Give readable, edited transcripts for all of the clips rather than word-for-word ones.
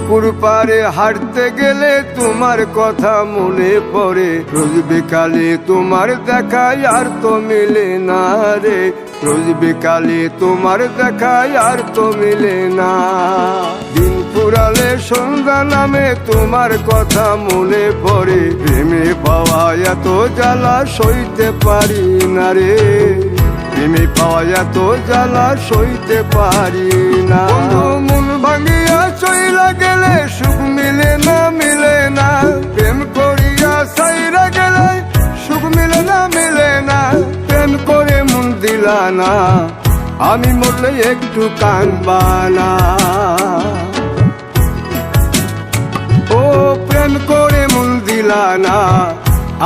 পুকুর পাড়ে হাঁটতে গেলে তোমার কথা মনে পড়ে, রোজ বিকালে তোমার দেখায় আর তো মিলে না রে, রোজ বিকালে তোমার দেখায় আর তো মিলে না। দিন ফুরালে সন্ধ্যা নামে তোমার কথা মনে পড়ে, প্রেমে পাওয়া এত জ্বালা সইতে পারি না রে, প্রেমে পাওয়া এত জ্বালা সইতে পারি না। মন ভাঙিয়া চইলা গেলে সুখ মিলে না, মিলে না, প্রেম করিয়া সাইরা গেলে সুখ মিলে না, মিলে না, প্রেম করে মন দিলা না, আমি মরলে একটু কাঁদবা না। ও প্রেম করে মন দিলা না,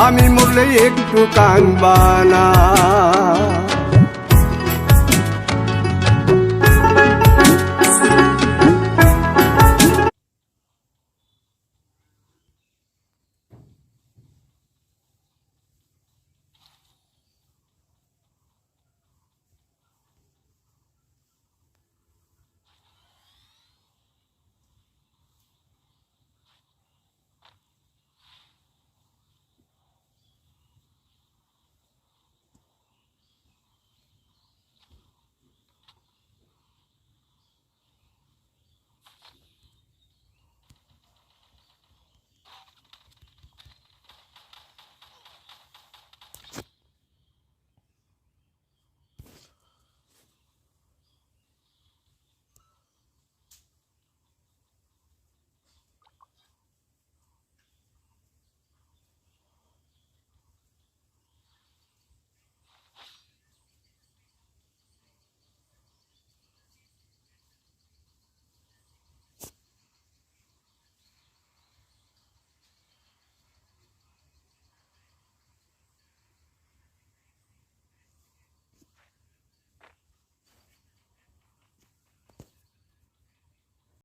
আমি মরলে একটু কাঁদবা না।